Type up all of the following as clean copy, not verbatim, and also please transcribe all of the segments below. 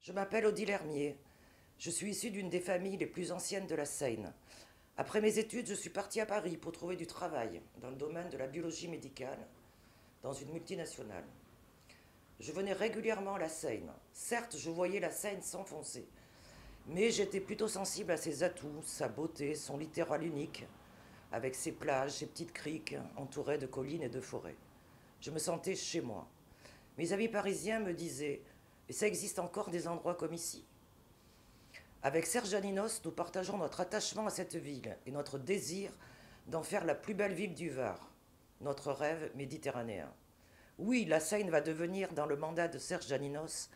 Je m'appelle Odile Hermier. Je suis issue d'une des familles les plus anciennes de la Seine. Après mes études, je suis partie à Paris pour trouver du travail dans le domaine de la biologie médicale, dans une multinationale. Je venais régulièrement à la Seine. Certes, je voyais la Seine s'enfoncer, mais j'étais plutôt sensible à ses atouts, sa beauté, son littoral unique, avec ses plages, ses petites criques entourées de collines et de forêts. Je me sentais chez moi. Mes amis parisiens me disaient: et ça existe encore des endroits comme ici? Avec Serge Janinos, nous partageons notre attachement à cette ville et notre désir d'en faire la plus belle ville du Var, notre rêve méditerranéen. Oui, la Seine va devenir, dans le mandat de Serge Janinos,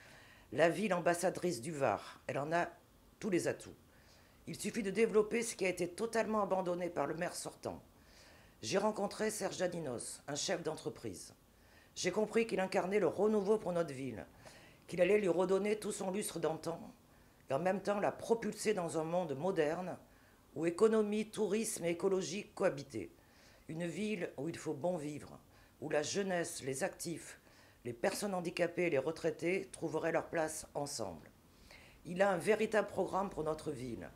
la ville ambassadrice du Var. Elle en a tous les atouts. Il suffit de développer ce qui a été totalement abandonné par le maire sortant. J'ai rencontré Serge Janinos, un chef d'entreprise. J'ai compris qu'il incarnait le renouveau pour notre ville, qu'il allait lui redonner tout son lustre d'antan, et en même temps la propulser dans un monde moderne où économie, tourisme et écologie cohabitaient. Une ville où il faut bon vivre, où la jeunesse, les actifs, les personnes handicapées et les retraités trouveraient leur place ensemble. Il a un véritable programme pour notre ville,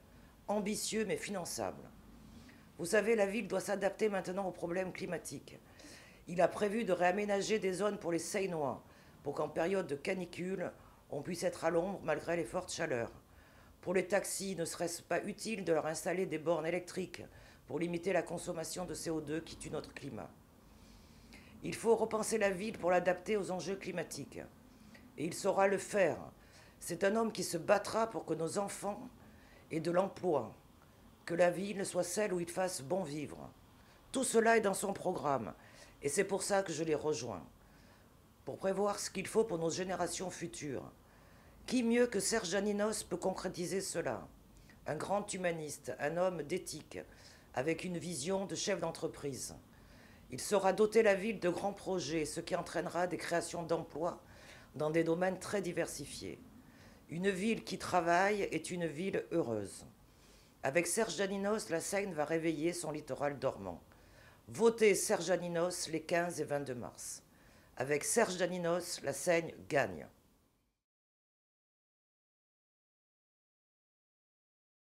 ambitieux mais finançable. Vous savez, la ville doit s'adapter maintenant aux problèmes climatiques. Il a prévu de réaménager des zones pour les Seinois, pour qu'en période de canicule, on puisse être à l'ombre malgré les fortes chaleurs. Pour les taxis, ne serait-ce pas utile de leur installer des bornes électriques pour limiter la consommation de CO2 qui tue notre climat? Il faut repenser la ville pour l'adapter aux enjeux climatiques. Et il saura le faire. C'est un homme qui se battra pour que nos enfants aient de l'emploi, que la ville soit celle où ils fassent bon vivre. Tout cela est dans son programme, et c'est pour ça que je l'ai rejoint, pour prévoir ce qu'il faut pour nos générations futures. Qui mieux que Serge Janinos peut concrétiser cela? Un grand humaniste, un homme d'éthique, avec une vision de chef d'entreprise. Il saura doter la ville de grands projets, ce qui entraînera des créations d'emplois dans des domaines très diversifiés. Une ville qui travaille est une ville heureuse. Avec Serge Janinos, la Seine va réveiller son littoral dormant. Votez Serge Janinos les 15 et 22 mars. Avec Serge Janinos, la Seine gagne.